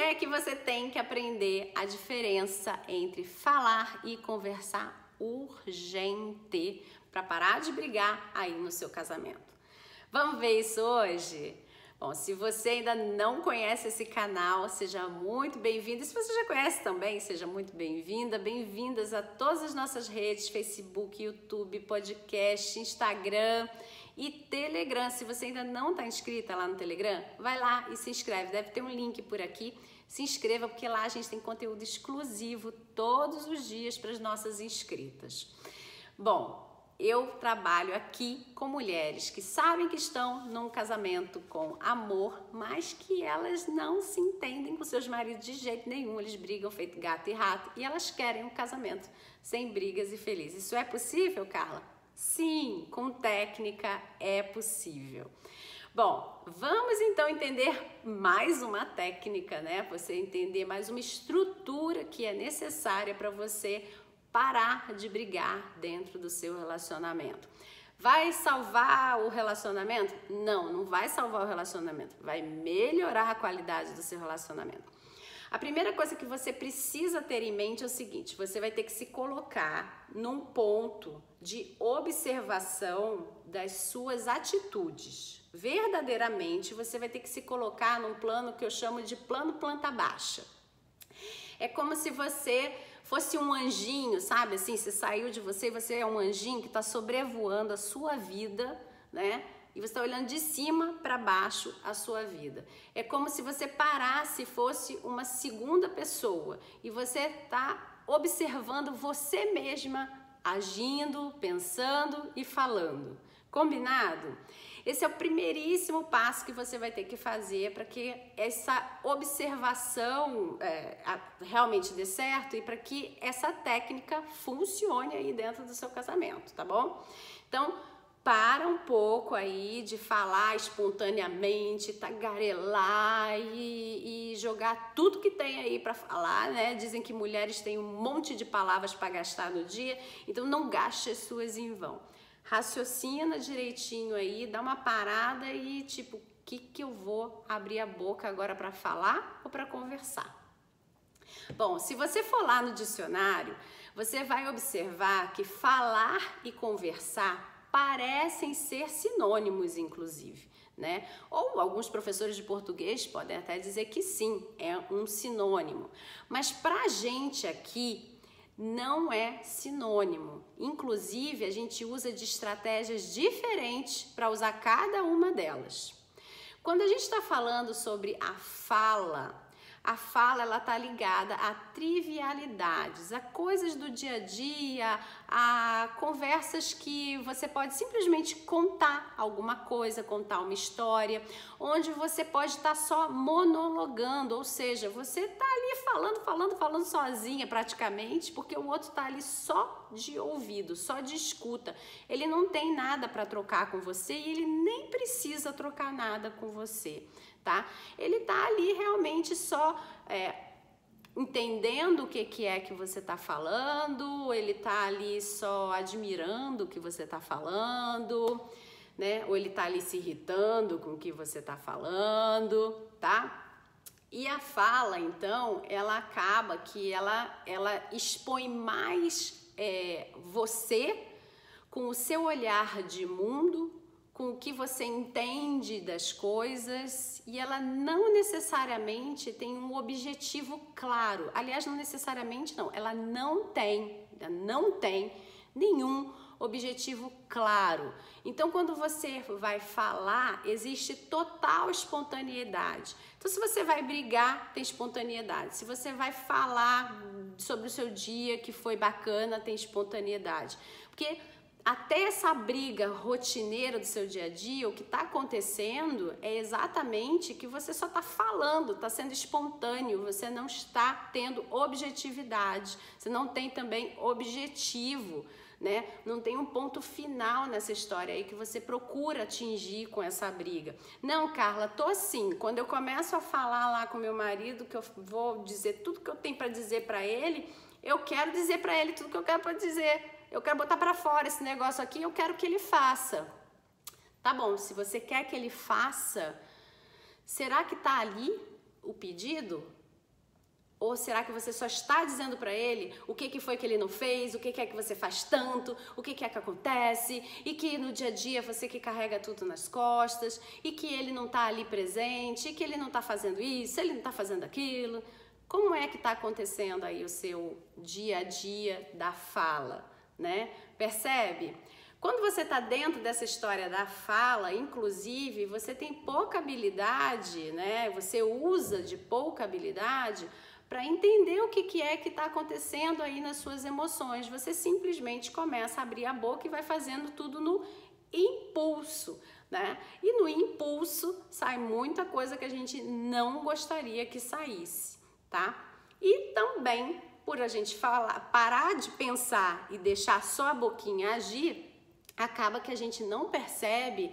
é que você tem que aprender a diferença entre falar e conversar urgente para parar de brigar aí no seu casamento. Vamos ver isso hoje? Bom, se você ainda não conhece esse canal, seja muito bem-vindo. E se você já conhece também, seja muito bem-vinda. Bem-vindas a todas as nossas redes, Facebook, YouTube, podcast, Instagram e Telegram. Se você ainda não está inscrita lá no Telegram, vai lá e se inscreve. Deve ter um link por aqui. Se inscreva, porque lá a gente tem conteúdo exclusivo todos os dias para as nossas inscritas. Bom, eu trabalho aqui com mulheres que sabem que estão num casamento com amor, mas que elas não se entendem com seus maridos de jeito nenhum. Eles brigam feito gato e rato e elas querem um casamento sem brigas e feliz. Isso é possível, Carla? Sim, com técnica é possível. Bom, vamos então entender mais uma técnica, né? Você entender mais uma estrutura que é necessária para você parar de brigar dentro do seu relacionamento. Vai salvar o relacionamento? Não, não vai salvar o relacionamento. Vai melhorar a qualidade do seu relacionamento. A primeira coisa que você precisa ter em mente é o seguinte: você vai ter que se colocar num ponto de observação das suas atitudes. Verdadeiramente, você vai ter que se colocar num plano que eu chamo de plano planta baixa. É como se você fosse um anjinho, sabe? Assim, você saiu de você e você é um anjinho que está sobrevoando a sua vida, né? E você está olhando de cima para baixo a sua vida. É como se você parasse e fosse uma segunda pessoa e você está observando você mesma agindo, pensando e falando. Combinado? Esse é o primeiríssimo passo que você vai ter que fazer para que essa observação realmente dê certo e para que essa técnica funcione aí dentro do seu casamento, tá bom? Então, para um pouco aí de falar espontaneamente, tagarelar e jogar tudo que tem aí para falar, né? Dizem que mulheres têm um monte de palavras para gastar no dia, então não gaste as suas em vão. Raciocina direitinho aí, dá uma parada e tipo, o que eu vou abrir a boca agora para falar ou para conversar? Bom, se você for lá no dicionário, você vai observar que falar e conversar parecem ser sinônimos, inclusive, né? Ou alguns professores de português podem até dizer que sim, é um sinônimo. Mas pra gente aqui, não é sinônimo. Inclusive, a gente usa de estratégias diferentes para usar cada uma delas. Quando a gente está falando sobre a fala ela está ligada a trivialidades, a coisas do dia a dia, a conversas que você pode simplesmente contar alguma coisa, contar uma história, onde você pode estar só monologando, ou seja, você está ali falando sozinha praticamente, porque o outro está ali só de ouvido, só de escuta. Ele não tem nada para trocar com você e ele nem precisa trocar nada com você. Tá? Ele tá ali realmente só entendendo o que é que você tá falando, ele tá ali só admirando o que você tá falando, né? Ou ele tá ali se irritando com o que você tá falando, tá? E a fala, então, ela acaba que ela expõe mais você com o seu olhar de mundo, com o que você entende das coisas, e ela não necessariamente tem um objetivo claro. Aliás, não necessariamente não, ela não tem nenhum objetivo claro. Então, quando você vai falar, existe total espontaneidade. Então, se você vai brigar, tem espontaneidade. Se você vai falar sobre o seu dia que foi bacana, tem espontaneidade. Porque até essa briga rotineira do seu dia a dia, o que está acontecendo é exatamente que você só está falando, está sendo espontâneo, você não está tendo objetividade, você não tem também objetivo, né? Não tem um ponto final nessa história aí que você procura atingir com essa briga. Não, Carla, tô assim, quando eu começo a falar lá com meu marido, que eu vou dizer tudo que eu tenho para dizer para ele, eu quero dizer para ele tudo que eu quero para dizer. Eu quero botar para fora esse negócio aqui, eu quero que ele faça. Tá bom, se você quer que ele faça, será que tá ali o pedido? Ou será que você só está dizendo para ele o que foi que ele não fez, o que é que você faz tanto, o que é que acontece, e que no dia a dia você que carrega tudo nas costas, e que ele não está ali presente, e que ele não está fazendo isso, ele não está fazendo aquilo? Como é que está acontecendo aí o seu dia a dia da fala, né? Percebe? Quando você está dentro dessa história da fala, inclusive, você tem pouca habilidade, né? Você usa de pouca habilidade para entender o que é que está acontecendo aí nas suas emoções. Você simplesmente começa a abrir a boca e vai fazendo tudo no impulso, né? E no impulso sai muita coisa que a gente não gostaria que saísse, tá? E também, por a gente parar de pensar e deixar só a boquinha agir, acaba que a gente não percebe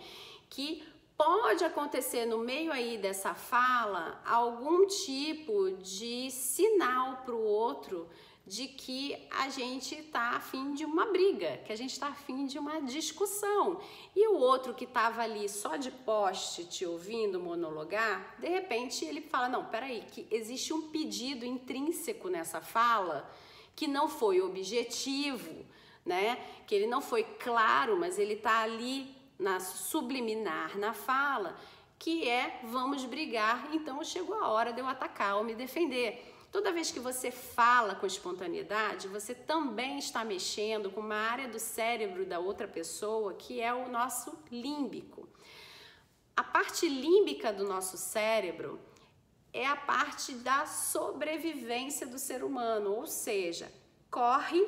que pode acontecer no meio aí dessa fala algum tipo de sinal para o outro de que a gente está a fim de uma briga, que a gente está a fim de uma discussão. E o outro que estava ali só de poste te ouvindo monologar, de repente ele fala, não, peraí, que existe um pedido intrínseco nessa fala que não foi objetivo, né? Que ele não foi claro, mas ele está ali na subliminar, na fala, que é vamos brigar, então chegou a hora de eu atacar ou me defender. Toda vez que você fala com espontaneidade, você também está mexendo com uma área do cérebro da outra pessoa, que é o nosso límbico. A parte límbica do nosso cérebro é a parte da sobrevivência do ser humano, ou seja, corre,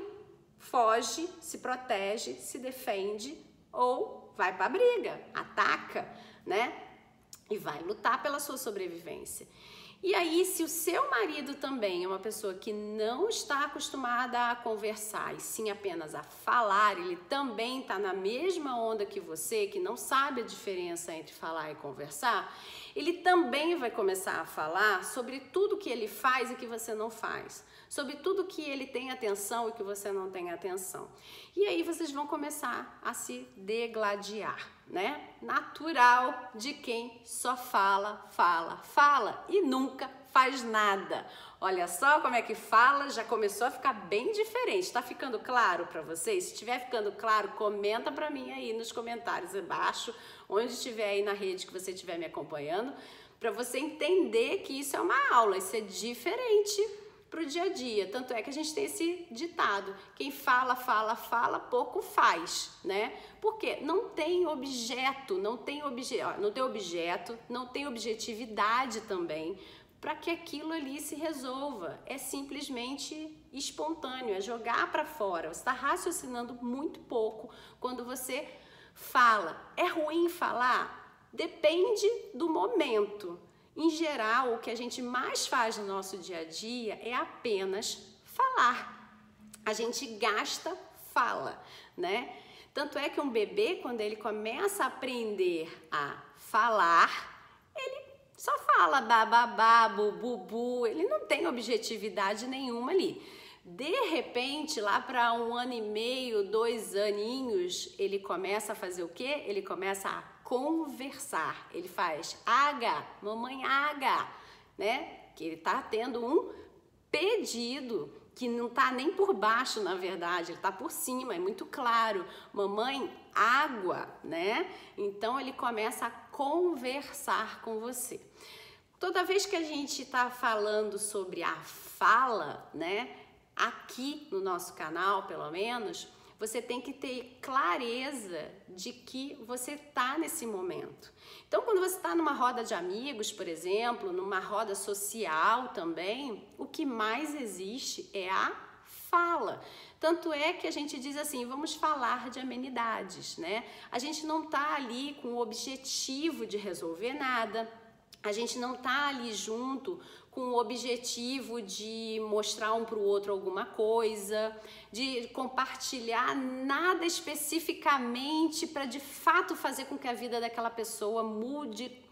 foge, se protege, se defende ou vai para a briga, ataca, né? E vai lutar pela sua sobrevivência. E aí, se o seu marido também é uma pessoa que não está acostumada a conversar e sim apenas a falar, ele também está na mesma onda que você, que não sabe a diferença entre falar e conversar, ele também vai começar a falar sobre tudo que ele faz e que você não faz, sobre tudo que ele tem atenção e que você não tem atenção. E aí vocês vão começar a se degladiar, né? Natural de quem só fala e nunca faz nada. Olha só como é que fala, já começou a ficar bem diferente. Tá ficando claro para vocês? Se estiver ficando claro, comenta para mim aí nos comentários abaixo, onde estiver aí na rede que você estiver me acompanhando, para você entender que isso é uma aula, isso é diferente para o dia a dia. Tanto é que a gente tem esse ditado, quem fala, pouco faz, né? Porque não tem objeto, não tem objetividade também para que aquilo ali se resolva. É simplesmente espontâneo, é jogar para fora. Você está raciocinando muito pouco quando você fala. É ruim falar? Depende do momento. Em geral, o que a gente mais faz no nosso dia a dia é apenas falar. A gente gasta fala, né? Tanto é que um bebê, quando ele começa a aprender a falar, ele só fala bababá, bububu, ele não tem objetividade nenhuma ali. De repente, lá para 1 ano e meio, 2 aninhos, ele começa a fazer o quê? Ele começa a conversar. Ele faz aga, mamãe aga, né? Que ele tá tendo um pedido que não tá nem por baixo, na verdade, ele tá por cima, é muito claro. Mamãe, água, né? Então ele começa a conversar com você. Toda vez que a gente tá falando sobre a fala, né? Aqui no nosso canal, pelo menos, você tem que ter clareza de que você está nesse momento. Então, quando você está numa roda de amigos, por exemplo, numa roda social também, o que mais existe é a fala. Tanto é que a gente diz assim, vamos falar de amenidades, né? A gente não está ali com o objetivo de resolver nada, a gente não está ali junto com o objetivo de mostrar um para o outro alguma coisa, de compartilhar nada especificamente para de fato fazer com que a vida daquela pessoa mude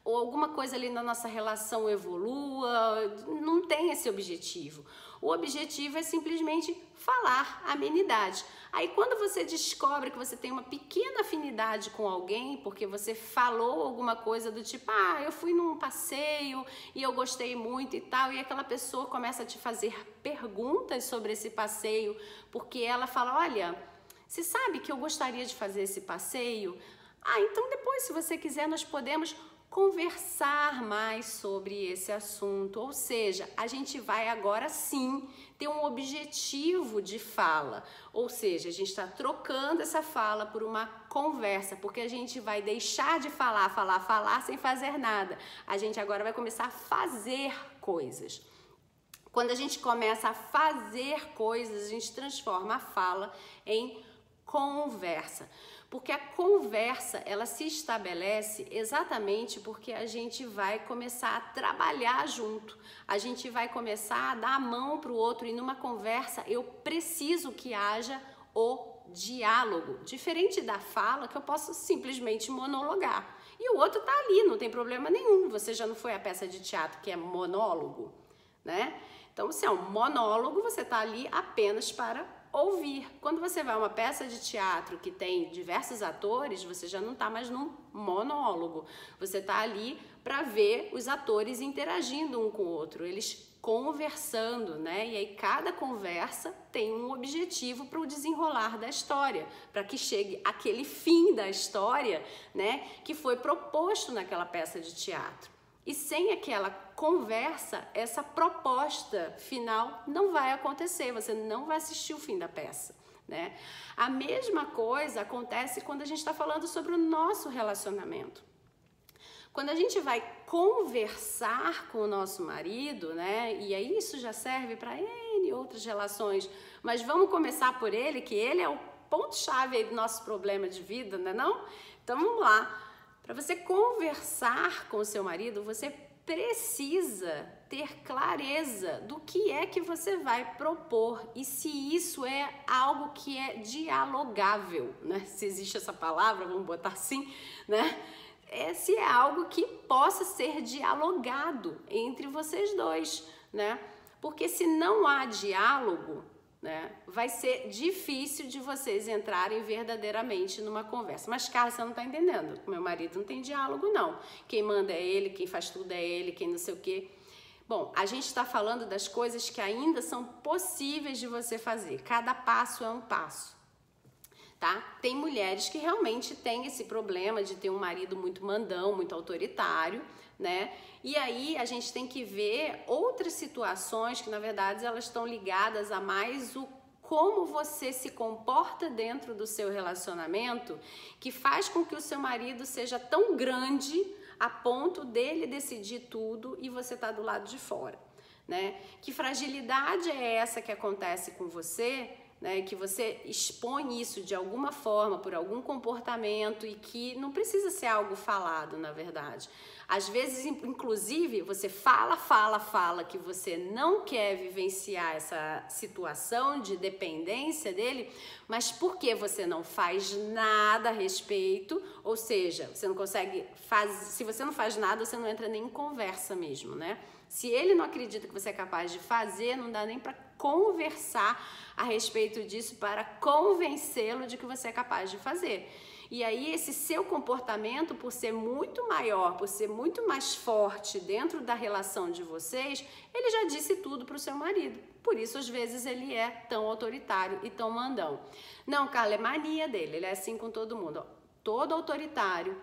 ou alguma coisa ali na nossa relação evolua, não tem esse objetivo. O objetivo é simplesmente falar amenidade. Aí quando você descobre que você tem uma pequena afinidade com alguém, porque você falou alguma coisa do tipo, eu fui num passeio e eu gostei muito e tal, e aquela pessoa começa a te fazer perguntas sobre esse passeio, porque ela fala, olha, você sabe que eu gostaria de fazer esse passeio? Então depois, se você quiser, nós podemos conversar mais sobre esse assunto, ou seja, a gente vai agora sim ter um objetivo de fala, ou seja, a gente está trocando essa fala por uma conversa, porque a gente vai deixar de falar sem fazer nada, a gente agora vai começar a fazer coisas. Quando a gente começa a fazer coisas, a gente transforma a fala em conversa. Porque a conversa, ela se estabelece exatamente porque a gente vai começar a trabalhar junto. A gente vai começar a dar a mão para o outro e numa conversa eu preciso que haja o diálogo. Diferente da fala, que eu posso simplesmente monologar. E o outro tá ali, não tem problema nenhum. Você já não foi à peça de teatro que é monólogo, né? Então, se é um monólogo, você tá ali apenas para ouvir. Quando você vai a uma peça de teatro que tem diversos atores, você já não está mais num monólogo. Você está ali para ver os atores interagindo um com o outro, eles conversando, né? E aí cada conversa tem um objetivo para o desenrolar da história, para que chegue aquele fim da história, né? Que foi proposto naquela peça de teatro. E sem aquela conversa, essa proposta final não vai acontecer, você não vai assistir o fim da peça, né? A mesma coisa acontece quando a gente está falando sobre o nosso relacionamento. Quando a gente vai conversar com o nosso marido, né? E aí isso já serve para N outras relações, mas vamos começar por ele, que ele é o ponto-chave do nosso problema de vida, né não? Então vamos lá. Para você conversar com o seu marido, você precisa ter clareza do que é que você vai propor e se isso é algo que é dialogável, né? Se existe essa palavra, vamos botar assim, né? Se é algo que possa ser dialogado entre vocês dois, né? Porque se não há diálogo, né, vai ser difícil de vocês entrarem verdadeiramente numa conversa. Mas, Carla, você não está entendendo. Meu marido não tem diálogo, não. Quem manda é ele, quem faz tudo é ele, quem não sei o quê. Bom, a gente está falando das coisas que ainda são possíveis de você fazer. Cada passo é um passo. Tá? Tem mulheres que realmente têm esse problema de ter um marido muito mandão, muito autoritário, né? E aí a gente tem que ver outras situações que, na verdade, elas estão ligadas a mais o como você se comporta dentro do seu relacionamento, que faz com que o seu marido seja tão grande a ponto dele decidir tudo e você tá do lado de fora, né? Que fragilidade é essa que acontece com você, né, que você expõe isso de alguma forma, por algum comportamento e que não precisa ser algo falado, na verdade. Às vezes, inclusive, você fala que você não quer vivenciar essa situação de dependência dele, mas porque você não faz nada a respeito, ou seja, você não consegue se você não faz nada, você não entra nem em conversa mesmo, né? Se ele não acredita que você é capaz de fazer, não dá nem para conversar a respeito disso para convencê-lo de que você é capaz de fazer. E aí esse seu comportamento, por ser muito maior, por ser muito mais forte dentro da relação de vocês, ele já disse tudo para o seu marido. Por isso, às vezes, ele é tão autoritário e tão mandão. Não, Carla, é mania dele, ele é assim com todo mundo. Todo autoritário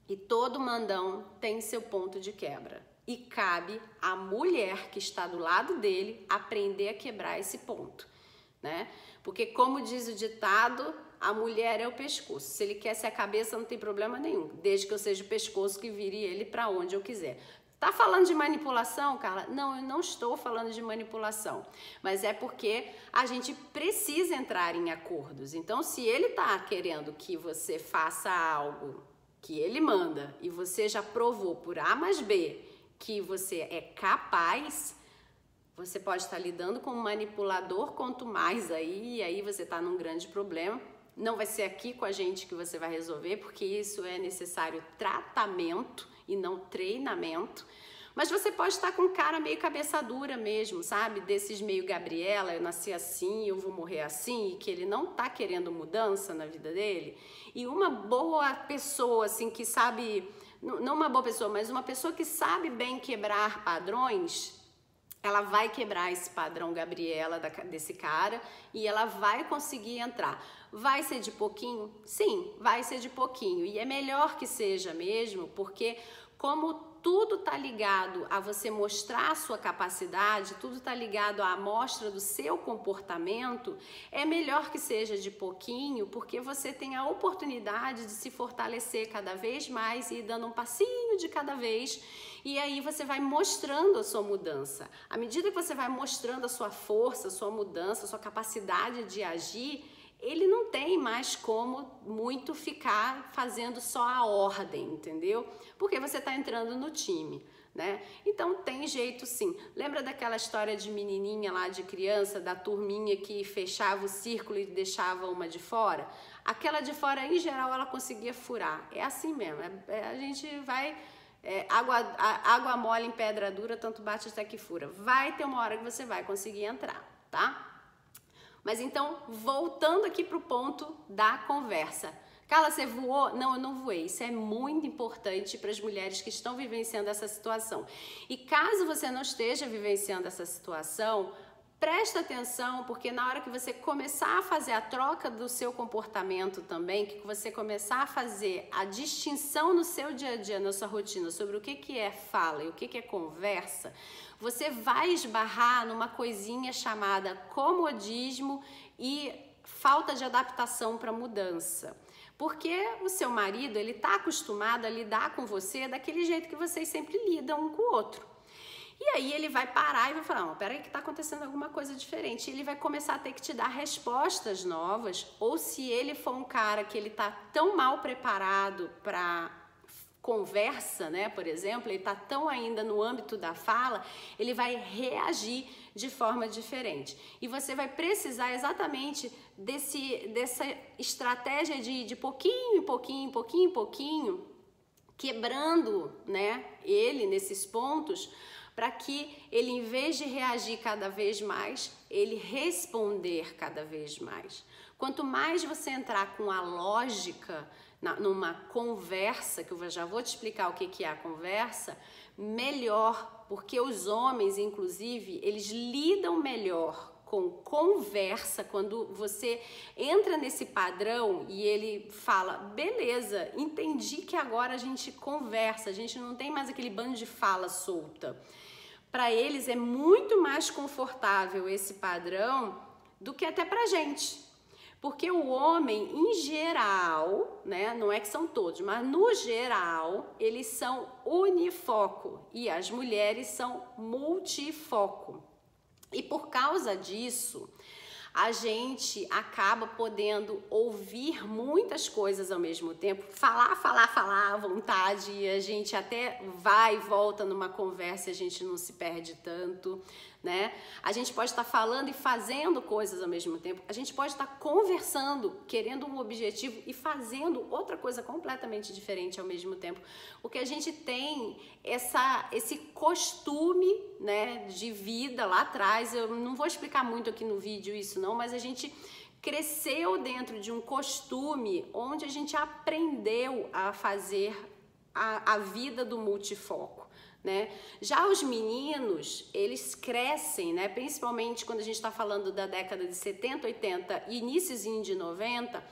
e todo mandão tem seu ponto de quebra. E cabe à mulher que está do lado dele aprender a quebrar esse ponto, né? Porque, como diz o ditado, a mulher é o pescoço. Se ele quer ser a cabeça, não tem problema nenhum, desde que eu seja o pescoço que vire ele para onde eu quiser. Tá falando de manipulação, Carla? Não, eu não estou falando de manipulação, mas é porque a gente precisa entrar em acordos. Então, se ele tá querendo que você faça algo que ele manda e você já provou por A mais B que você é capaz, você pode estar lidando com um manipulador, quanto mais aí, e aí você está num grande problema. Não vai ser aqui com a gente que você vai resolver, porque isso é necessário tratamento e não treinamento. Mas você pode estar com um cara meio cabeça dura mesmo, sabe? Desses meio Gabriela, eu nasci assim, eu vou morrer assim, e que ele não tá querendo mudança na vida dele. E uma boa pessoa, assim, que sabe, não uma boa pessoa, mas uma pessoa que sabe bem quebrar padrões, ela vai quebrar esse padrão Gabriela desse cara e ela vai conseguir entrar. Vai ser de pouquinho? Sim, vai ser de pouquinho. E é melhor que seja mesmo, porque como tudo está ligado a você mostrar a sua capacidade, tudo está ligado à amostra do seu comportamento, é melhor que seja de pouquinho, porque você tem a oportunidade de se fortalecer cada vez mais e ir dando um passinho de cada vez, e aí você vai mostrando a sua mudança. À medida que você vai mostrando a sua força, a sua mudança, a sua capacidade de agir, ele não tem mais como muito ficar fazendo só a ordem, entendeu? Porque você está entrando no time, né? Então tem jeito sim. Lembra daquela história de menininha lá, de criança, da turminha que fechava o círculo e deixava uma de fora? Aquela de fora, em geral, ela conseguia furar. É assim mesmo, a gente vai... água mole em pedra dura, tanto bate até que fura. Vai ter uma hora que você vai conseguir entrar, tá? Mas então, voltando aqui para o ponto da conversa. Carla, você voou? Não, eu não voei. Isso é muito importante para as mulheres que estão vivenciando essa situação. E caso você não esteja vivenciando essa situação, presta atenção, porque na hora que você começar a fazer a troca do seu comportamento também, que você começar a fazer a distinção no seu dia a dia, na sua rotina, sobre o que é fala e o que é conversa, você vai esbarrar numa coisinha chamada comodismo e falta de adaptação para mudança. Porque o seu marido, ele está acostumado a lidar com você daquele jeito que vocês sempre lidam um com o outro. E aí ele vai parar e vai falar, não, peraí que está acontecendo alguma coisa diferente. E ele vai começar a ter que te dar respostas novas, ou se ele for um cara que ele está tão mal preparado para conversa, né, por exemplo, ele está tão ainda no âmbito da fala, ele vai reagir de forma diferente. E você vai precisar exatamente dessa estratégia de pouquinho em pouquinho, pouquinho em pouquinho, quebrando, né, ele nesses pontos, para que ele, em vez de reagir cada vez mais, ele responder cada vez mais. Quanto mais você entrar com a lógica numa conversa, que eu já vou te explicar o que é a conversa, melhor, porque os homens, inclusive, eles lidam melhor com conversa, quando você entra nesse padrão e ele fala, beleza, entendi que agora a gente conversa, a gente não tem mais aquele bando de fala solta. Para eles é muito mais confortável esse padrão do que até pra gente. Porque o homem, em geral, né, não é que são todos, mas no geral, eles são unifoco e as mulheres são multifoco. E por causa disso, a gente acaba podendo ouvir muitas coisas ao mesmo tempo, falar à vontade, e a gente até vai e volta numa conversa e a gente não se perde tanto, né? A gente pode estar falando e fazendo coisas ao mesmo tempo, a gente pode estar conversando, querendo um objetivo e fazendo outra coisa completamente diferente ao mesmo tempo. O que a gente tem esse costume, né, de vida lá atrás, eu não vou explicar muito aqui no vídeo isso não, mas a gente cresceu dentro de um costume onde a gente aprendeu a fazer a vida do multifoco. Né? Já os meninos, eles crescem, né? Principalmente quando a gente está falando da década de 70, 80 e iníciozinho de 90,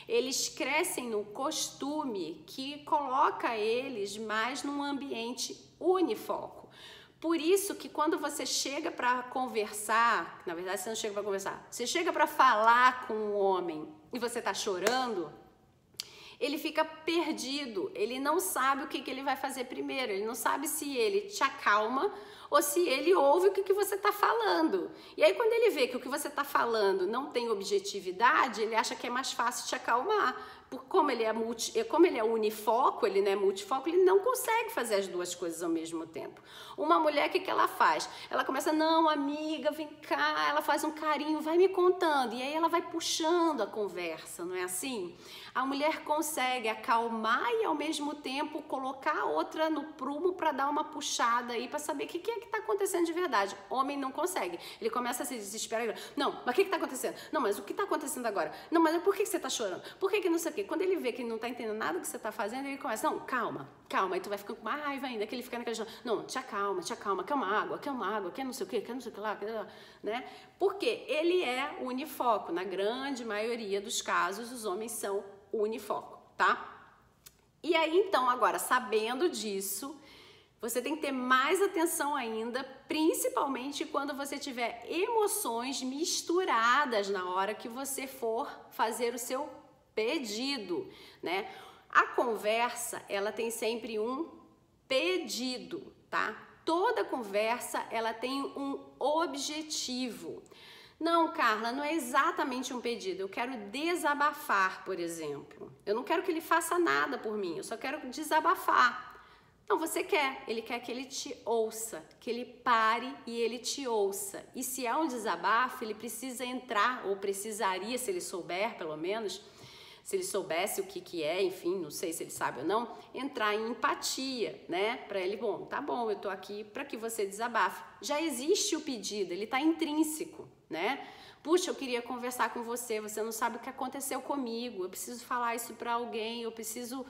eles crescem no costume que coloca eles mais num ambiente unifoco. Por isso que quando você chega para conversar, na verdade você não chega para conversar, você chega para falar com um homem e você está chorando, ele fica perdido, ele não sabe o que ele vai fazer primeiro, ele não sabe se ele te acalma ou se ele ouve o que você está falando. E aí quando ele vê que o que você está falando não tem objetividade, ele acha que é mais fácil te acalmar, como ele é unifoco, ele não é multifoco, ele não consegue fazer as duas coisas ao mesmo tempo. Uma mulher, o que ela faz? Ela começa, não, amiga, vem cá, ela faz um carinho, vai me contando, e aí ela vai puxando a conversa, não é assim? A mulher consegue acalmar e ao mesmo tempo colocar a outra no prumo para dar uma puxada aí, para saber o que é que está acontecendo de verdade. Homem não consegue. Ele começa a se desesperar. Não, mas o que está acontecendo? Não, mas o que está acontecendo agora? Não, mas por que você está chorando? Por que não sei o quê? Quando ele vê que ele não está entendendo nada que você está fazendo, ele começa, não, calma. Aí tu vai ficando com mais raiva ainda, que ele fica naquele chão. Não, te acalma, quer uma água, quer não sei o quê, quer não sei o que lá, né? Porque ele é unifoco. Na grande maioria dos casos, os homens são unifoco, tá? E aí, então, agora, sabendo disso, você tem que ter mais atenção ainda, principalmente quando você tiver emoções misturadas na hora que você for fazer o seu pedido, né? A conversa, ela tem sempre um pedido, tá? Toda conversa, ela tem um objetivo. Não, Carla, não é exatamente um pedido. Eu quero desabafar, por exemplo. Eu não quero que ele faça nada por mim, eu só quero desabafar. Não, você quer. Ele quer que ele te ouça, que ele pare e ele te ouça. E se é um desabafo, ele precisa entrar, ou precisaria, se ele souber, pelo menos, se ele soubesse o que é, enfim, não sei se ele sabe ou não, entrar em empatia, né? Para ele, bom, tá bom, eu tô aqui para que você desabafe. Já existe o pedido, ele tá intrínseco, né? Puxa, eu queria conversar com você, você não sabe o que aconteceu comigo, eu preciso falar isso para alguém, eu preciso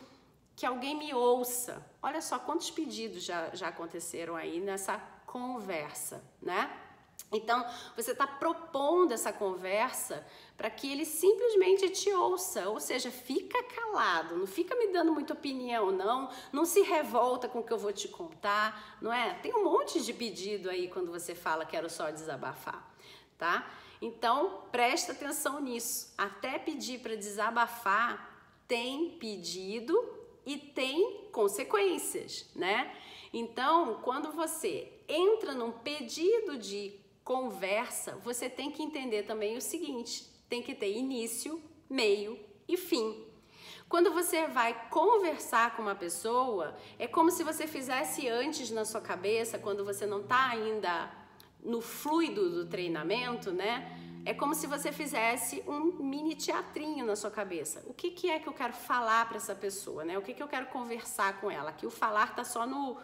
que alguém me ouça. Olha só quantos pedidos já aconteceram aí nessa conversa, né? Então, você está propondo essa conversa para que ele simplesmente te ouça, ou seja, fica calado, não fica me dando muita opinião, não se revolta com o que eu vou te contar, não é? Tem um monte de pedido aí quando você fala quero só desabafar, tá? Então, presta atenção nisso, até pedir para desabafar tem pedido e tem consequências, né? Então, quando você entra num pedido de conversa, você tem que entender também o seguinte, tem que ter início, meio e fim. Quando você vai conversar com uma pessoa, é como se você fizesse antes na sua cabeça, quando você não está ainda no fluido do treinamento, né? É como se você fizesse um mini teatrinho na sua cabeça. O que é que eu quero falar para essa pessoa, né? O que eu quero conversar com ela? Que o falar tá só no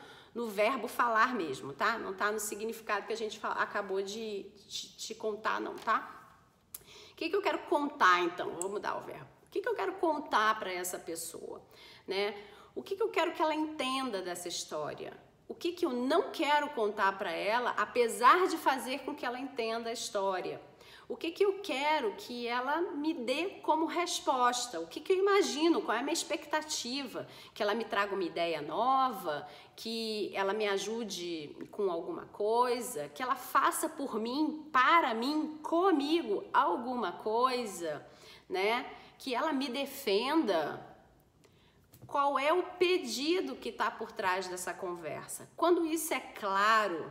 verbo falar mesmo, tá? Não tá no significado que a gente acabou de te contar, não, tá? O que eu quero contar, então? Vou mudar o verbo. O que eu quero contar para essa pessoa, né? O que eu quero que ela entenda dessa história? O que eu não quero contar para ela, apesar de fazer com que ela entenda a história? O que eu quero que ela me dê como resposta? O que eu imagino? Qual é a minha expectativa? Que ela me traga uma ideia nova? Que ela me ajude com alguma coisa? Que ela faça por mim, para mim, comigo alguma coisa, né? Que ela me defenda? Qual é o pedido que está por trás dessa conversa? Quando isso é claro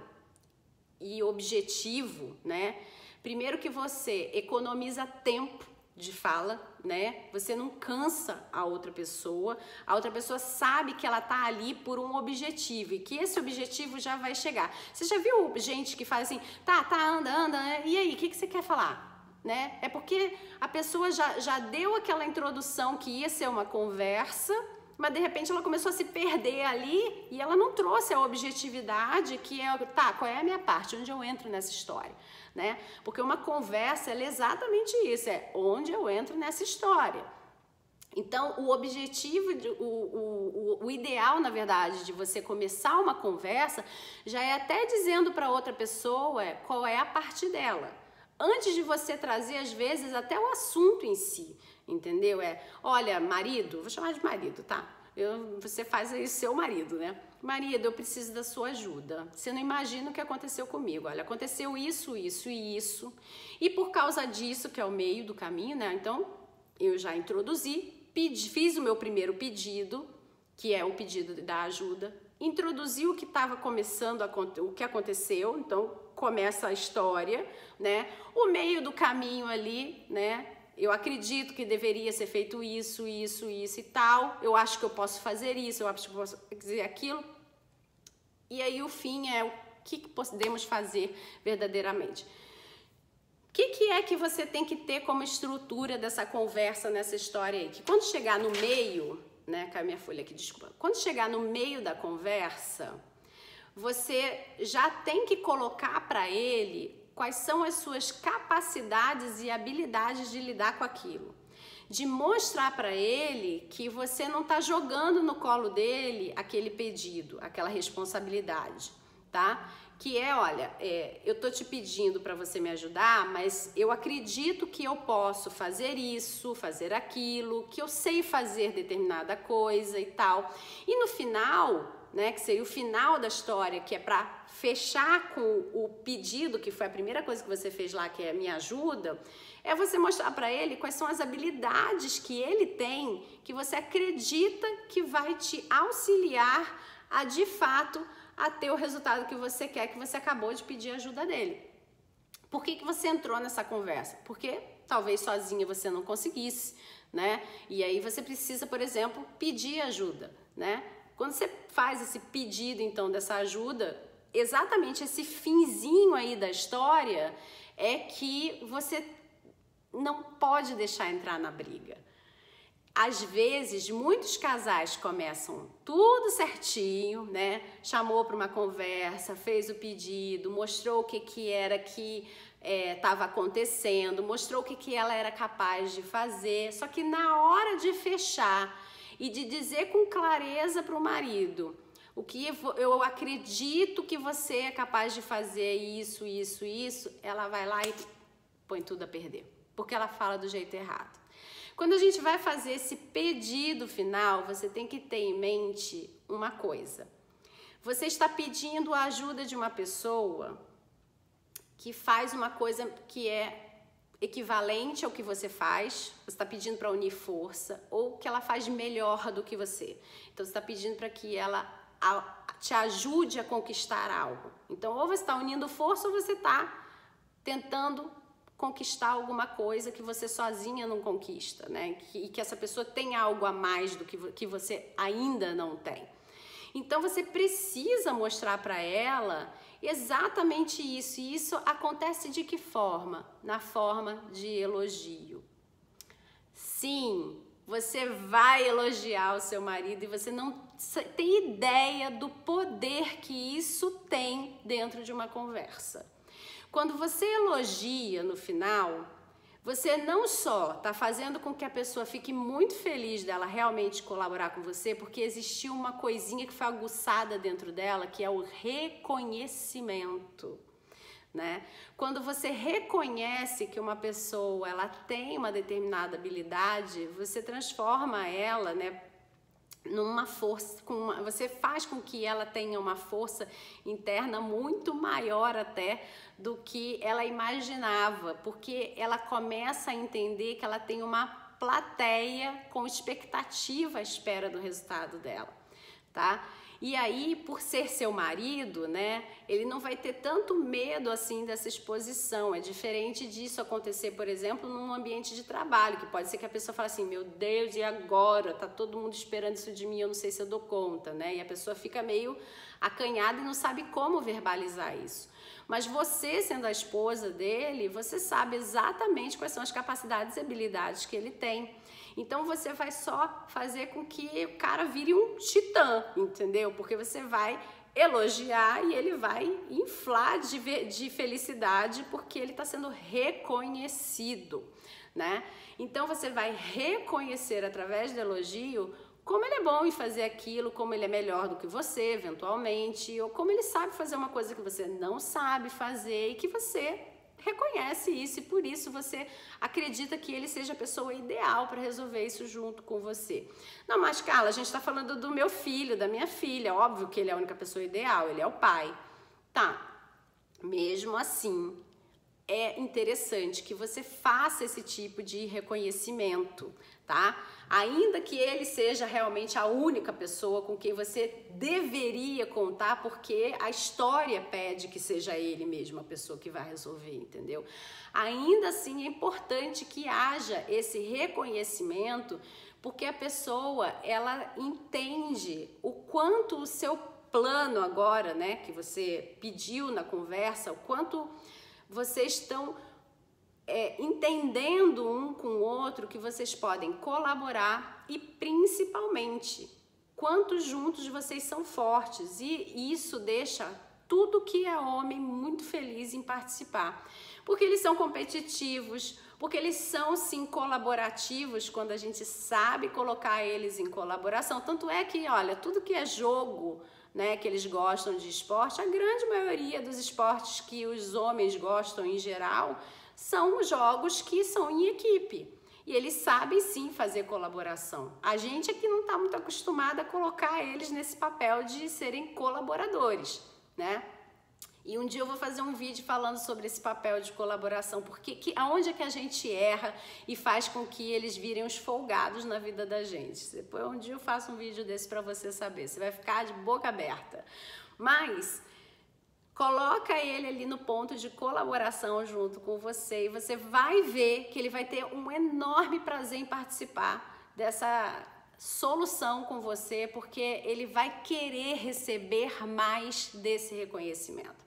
e objetivo, né? Primeiro que você economiza tempo de fala, né? Você não cansa a outra pessoa sabe que ela tá ali por um objetivo e que esse objetivo já vai chegar. Você já viu gente que faz assim, anda, né? E aí, o que você quer falar? Né? É porque a pessoa já deu aquela introdução que ia ser uma conversa, mas de repente ela começou a se perder ali e ela não trouxe a objetividade que é, qual é a minha parte, onde eu entro nessa história, né? Porque uma conversa é exatamente isso, é onde eu entro nessa história. Então, o objetivo, o ideal, na verdade, de você começar uma conversa já é até dizendo para outra pessoa qual é a parte dela. Antes de você trazer, às vezes, até o assunto em si, entendeu? Olha, marido, vou chamar de marido, tá? Você faz aí seu marido, né? Marido, eu preciso da sua ajuda. Você não imagina o que aconteceu comigo. Olha, aconteceu isso, isso e isso. E por causa disso, que é o meio do caminho, né? Então, eu já introduzi, fiz o meu primeiro pedido, que é o pedido da ajuda. Introduzi o que estava começando, o que aconteceu, então começa a história, né? O meio do caminho ali, né? eu acredito que deveria ser feito isso, isso, isso e tal, eu acho que eu posso fazer isso, eu acho que eu posso fazer aquilo. E aí o fim é o que podemos fazer verdadeiramente. O que é que você tem que ter como estrutura dessa conversa nessa história aí? Que quando chegar no meio, né, caiu minha folha aqui, desculpa. Quando chegar no meio da conversa, você já tem que colocar para ele quais são as suas capacidades e habilidades de lidar com aquilo. De mostrar para ele que você não está jogando no colo dele aquele pedido, aquela responsabilidade, tá? Que é, olha, eu tô te pedindo para você me ajudar, mas eu acredito que eu posso fazer isso, fazer aquilo, que eu sei fazer determinada coisa e tal. E no final, né, que seria o final da história, que é para fechar com o pedido, que foi a primeira coisa que você fez lá, que é me ajuda, é você mostrar para ele quais são as habilidades que ele tem, que você acredita que vai te auxiliar a, de fato, a ter o resultado que você quer, que você acabou de pedir ajuda dele. Por que você entrou nessa conversa? Porque talvez sozinha você não conseguisse, né? E aí você precisa, por exemplo, pedir ajuda, né? Quando você faz esse pedido, então, dessa ajuda, exatamente esse finzinho aí da história é que você não pode deixar entrar na briga. Às vezes, muitos casais começam tudo certinho, né? Chamou para uma conversa, fez o pedido, mostrou o que era que estava acontecendo, mostrou o que ela era capaz de fazer. Só que na hora de fechar e de dizer com clareza para o marido o que eu acredito que você é capaz de fazer isso, isso, isso, ela vai lá e põe tudo a perder, porque ela fala do jeito errado. Quando a gente vai fazer esse pedido final, você tem que ter em mente uma coisa. Você está pedindo a ajuda de uma pessoa que faz uma coisa que é equivalente ao que você faz, você está pedindo para unir força, ou que ela faz melhor do que você. Então, você está pedindo para que ela te ajude a conquistar algo. Então, ou você está unindo força, ou você está tentando conquistar alguma coisa que você sozinha não conquista, né? E que essa pessoa tem algo a mais do que você ainda não tem. Então, você precisa mostrar para ela exatamente isso. E isso acontece de que forma? Na forma de elogio. Sim, você vai elogiar o seu marido e você não tem ideia do poder que isso tem dentro de uma conversa. Quando você elogia no final, você não só está fazendo com que a pessoa fique muito feliz dela realmente colaborar com você, porque existiu uma coisinha que foi aguçada dentro dela, que é o reconhecimento, né? Quando você reconhece que uma pessoa ela tem uma determinada habilidade, você transforma ela, né, numa força, você faz com que ela tenha uma força interna muito maior até do que ela imaginava, porque ela começa a entender que ela tem uma plateia com expectativa à espera do resultado dela, tá? E aí, por ser seu marido, né, ele não vai ter tanto medo assim dessa exposição. É diferente disso acontecer, por exemplo, num ambiente de trabalho, que pode ser que a pessoa fale assim, meu Deus, e agora? Tá todo mundo esperando isso de mim, eu não sei se eu dou conta, né? E a pessoa fica meio acanhada e não sabe como verbalizar isso. Mas você, sendo a esposa dele, você sabe exatamente quais são as capacidades e habilidades que ele tem. Então, você vai só fazer com que o cara vire um titã, entendeu? Porque você vai elogiar e ele vai inflar de felicidade porque ele está sendo reconhecido, né? Então, você vai reconhecer através do elogio como ele é bom em fazer aquilo, como ele é melhor do que você, eventualmente, ou como ele sabe fazer uma coisa que você não sabe fazer e que você reconhece isso e por isso você acredita que ele seja a pessoa ideal para resolver isso junto com você. Não, mas Carla, a gente está falando do meu filho, da minha filha, óbvio que ele é a única pessoa ideal, ele é o pai. Tá, mesmo assim, é interessante que você faça esse tipo de reconhecimento, tá? Ainda que ele seja realmente a única pessoa com quem você deveria contar, porque a história pede que seja ele mesmo a pessoa que vai resolver, entendeu? Ainda assim é importante que haja esse reconhecimento, porque a pessoa, ela entende o quanto o seu plano agora, né, que você pediu na conversa, o quanto vocês estão entendendo um com o outro, que vocês podem colaborar e principalmente quanto juntos vocês são fortes, e isso deixa tudo que é homem muito feliz em participar, porque eles são competitivos, porque eles são sim colaborativos quando a gente sabe colocar eles em colaboração. Tanto é que, olha, tudo que é jogo, né, que eles gostam de esporte, a grande maioria dos esportes que os homens gostam em geral são jogos que são em equipe. E eles sabem sim fazer colaboração. A gente é que não está muito acostumada a colocar eles nesse papel de serem colaboradores, né? E um dia eu vou fazer um vídeo falando sobre esse papel de colaboração, porque aonde é que a gente erra e faz com que eles virem os folgados na vida da gente. Depois um dia eu faço um vídeo desse para você saber, você vai ficar de boca aberta. Mas coloca ele ali no ponto de colaboração junto com você e você vai ver que ele vai ter um enorme prazer em participar dessa solução com você, porque ele vai querer receber mais desse reconhecimento.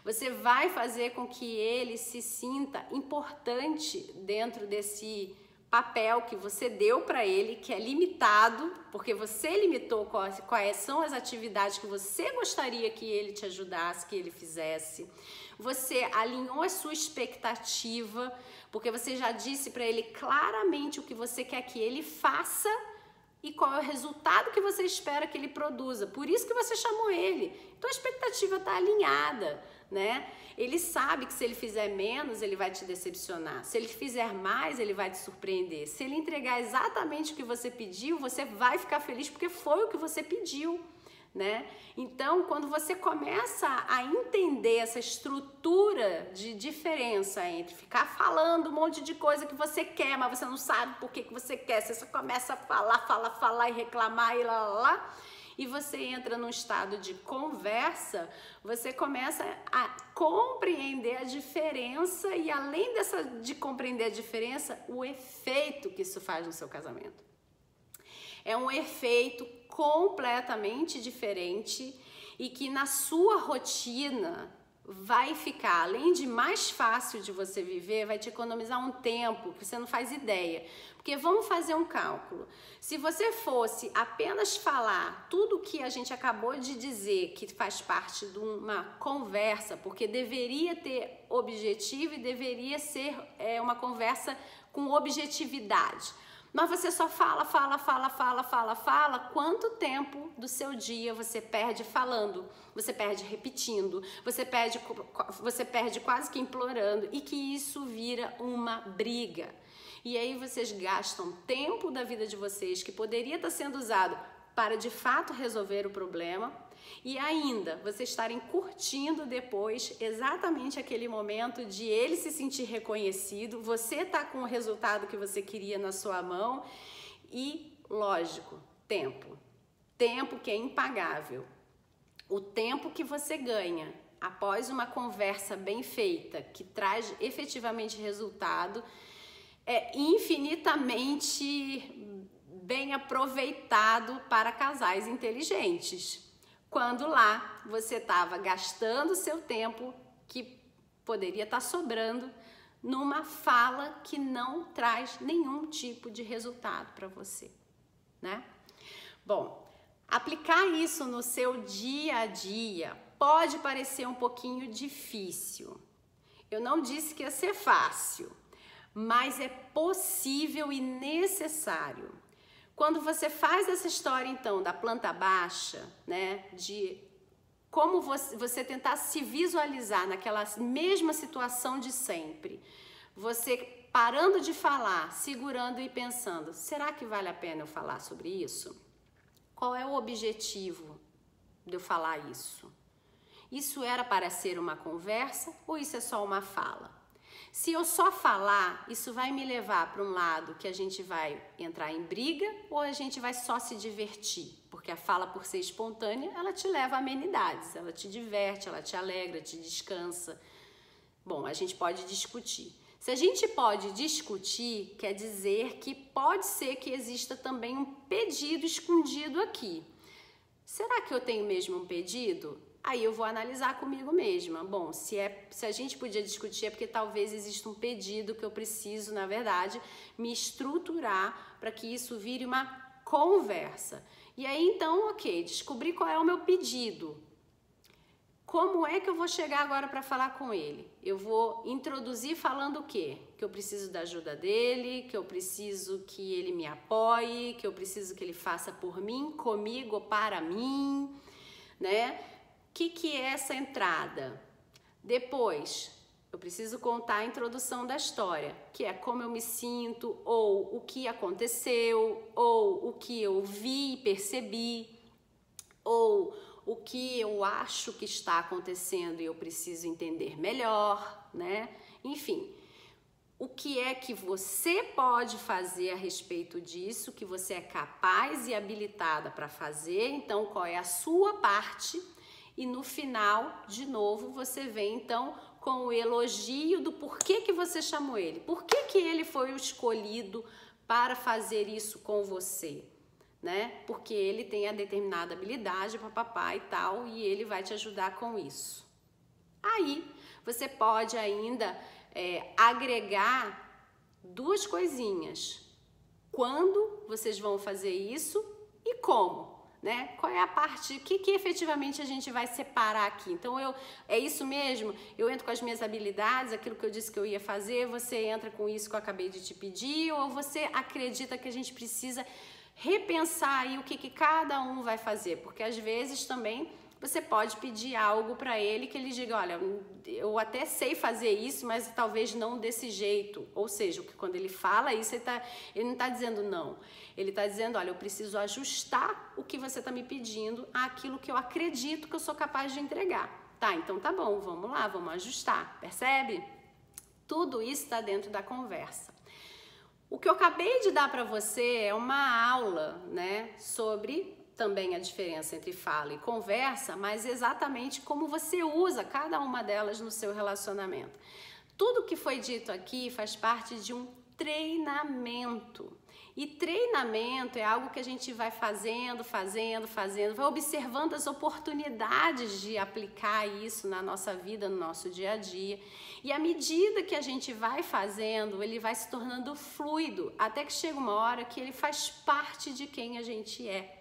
Você vai fazer com que ele se sinta importante dentro desse papel que você deu para ele, que é limitado, porque você limitou quais são as atividades que você gostaria que ele te ajudasse, que ele fizesse. Você alinhou a sua expectativa, porque você já disse para ele claramente o que você quer que ele faça e qual é o resultado que você espera que ele produza. Por isso que você chamou ele. Então a expectativa está alinhada, né? Ele sabe que se ele fizer menos, ele vai te decepcionar. Se ele fizer mais, ele vai te surpreender. Se ele entregar exatamente o que você pediu, você vai ficar feliz porque foi o que você pediu, né? Então, quando você começa a entender essa estrutura de diferença entre ficar falando um monte de coisa que você quer, mas você não sabe por que você quer, você só começa a falar e reclamar e lá, e você entra num estado de conversa, você começa a compreender a diferença e, além de compreender a diferença, o efeito que isso faz no seu casamento. É um efeito completamente diferente e que na sua rotina vai ficar, além de mais fácil de você viver, vai te economizar um tempo que você não faz ideia. Porque vamos fazer um cálculo. Se você fosse apenas falar tudo que a gente acabou de dizer, que faz parte de uma conversa, porque deveria ter objetivo e deveria ser uma conversa com objetividade. Mas você só fala, quanto tempo do seu dia você perde falando, você perde repetindo, você perde quase que implorando, e que isso vira uma briga. E aí vocês gastam tempo da vida de vocês que poderia estar sendo usado para de fato resolver o problema, e ainda vocês estarem curtindo depois exatamente aquele momento de ele se sentir reconhecido, você tá com o resultado que você queria na sua mão e, lógico, tempo que é impagável. O tempo que você ganha após uma conversa bem feita, que traz efetivamente resultado, é infinitamente bem aproveitado para casais inteligentes. Quando lá você estava gastando seu tempo que poderia estar sobrando numa fala que não traz nenhum tipo de resultado para você, né? Bom, aplicar isso no seu dia a dia pode parecer um pouquinho difícil. Eu não disse que ia ser fácil, mas é possível e necessário. Quando você faz essa história, então, da planta baixa, né, de como você tentar se visualizar naquela mesma situação de sempre, você parando de falar, segurando e pensando, será que vale a pena eu falar sobre isso? Qual é o objetivo de eu falar isso? Isso era para ser uma conversa ou isso é só uma fala? Se eu só falar, isso vai me levar para um lado que a gente vai entrar em briga ou a gente vai só se divertir? Porque a fala, por ser espontânea, ela te leva a amenidades, ela te diverte, ela te alegra, te descansa. Bom, a gente pode discutir. Se a gente pode discutir, quer dizer que pode ser que exista também um pedido escondido aqui. Será que eu tenho mesmo um pedido? Aí eu vou analisar comigo mesma. Bom, se a gente podia discutir é porque talvez exista um pedido que eu preciso, na verdade, me estruturar para que isso vire uma conversa. E aí então, ok, descobri qual é o meu pedido. Como é que eu vou chegar agora para falar com ele? Eu vou introduzir falando o quê? Que eu preciso da ajuda dele, que eu preciso que ele me apoie, que eu preciso que ele faça por mim, comigo ou para mim, né? O que é essa entrada? Depois, eu preciso contar a introdução da história, que é como eu me sinto, ou o que aconteceu, ou o que eu vi e percebi, ou o que eu acho que está acontecendo e eu preciso entender melhor, né? Enfim, o que é que você pode fazer a respeito disso, que você é capaz e habilitada para fazer, então qual é a sua parte? E no final, de novo, você vem então com o elogio do porquê que você chamou ele. Por que ele foi o escolhido para fazer isso com você, né? Porque ele tem a determinada habilidade, papapá e tal, e ele vai te ajudar com isso. Aí, você pode ainda agregar duas coisinhas. Quando vocês vão fazer isso e como? Né? Qual é a parte, o que efetivamente a gente vai separar aqui? Então, é isso mesmo? Eu entro com as minhas habilidades, aquilo que eu disse que eu ia fazer, você entra com isso que eu acabei de te pedir, ou você acredita que a gente precisa repensar aí o que cada um vai fazer? Porque às vezes também você pode pedir algo para ele que ele diga, olha, eu até sei fazer isso, mas talvez não desse jeito. Ou seja, que quando ele fala isso, ele não está dizendo não. Ele está dizendo, olha, eu preciso ajustar o que você está me pedindo àquilo que eu acredito que eu sou capaz de entregar. Tá, então tá bom, vamos lá, vamos ajustar. Percebe? Tudo isso está dentro da conversa. O que eu acabei de dar para você é uma aula, né, sobre também a diferença entre fala e conversa, mas exatamente como você usa cada uma delas no seu relacionamento. Tudo que foi dito aqui faz parte de um treinamento. E treinamento é algo que a gente vai fazendo, vai observando as oportunidades de aplicar isso na nossa vida, no nosso dia a dia. E à medida que a gente vai fazendo, ele vai se tornando fluido, até que chega uma hora que ele faz parte de quem a gente é.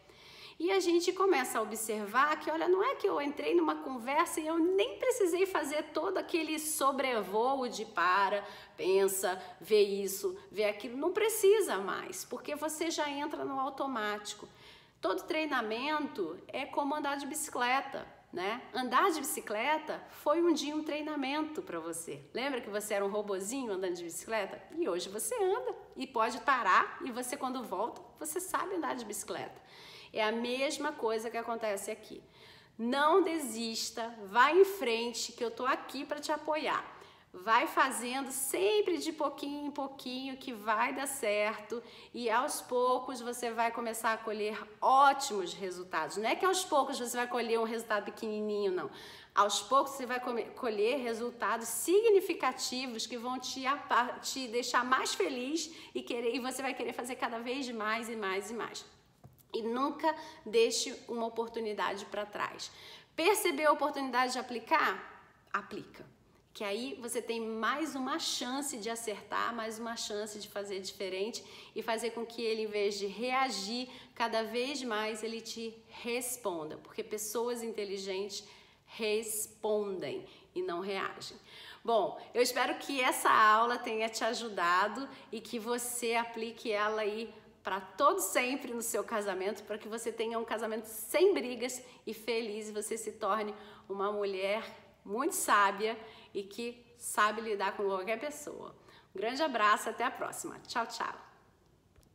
E a gente começa a observar que, olha, não é que eu entrei numa conversa e eu nem precisei fazer todo aquele sobrevoo de para, pensa, vê isso, vê aquilo. Não precisa mais, porque você já entra no automático. Todo treinamento é como andar de bicicleta, né? Andar de bicicleta foi um dia um treinamento para você. Lembra que você era um robozinho andando de bicicleta? E hoje você anda e pode parar e você, quando volta, você sabe andar de bicicleta. É a mesma coisa que acontece aqui. Não desista, vai em frente, que eu tô aqui para te apoiar. Vai fazendo sempre de pouquinho em pouquinho que vai dar certo e aos poucos você vai começar a colher ótimos resultados. Não é que aos poucos você vai colher um resultado pequenininho, não. Aos poucos você vai colher resultados significativos que vão te deixar mais feliz e você vai querer fazer cada vez mais e mais e mais. E nunca deixe uma oportunidade para trás. Percebeu a oportunidade de aplicar? Aplica. Que aí você tem mais uma chance de acertar, mais uma chance de fazer diferente e fazer com que ele, em vez de reagir, cada vez mais ele te responda. Porque pessoas inteligentes respondem e não reagem. Bom, eu espero que essa aula tenha te ajudado e que você aplique ela aí para todo sempre no seu casamento, para que você tenha um casamento sem brigas e feliz, e você se torne uma mulher muito sábia e que sabe lidar com qualquer pessoa. Um grande abraço, até a próxima. Tchau, tchau.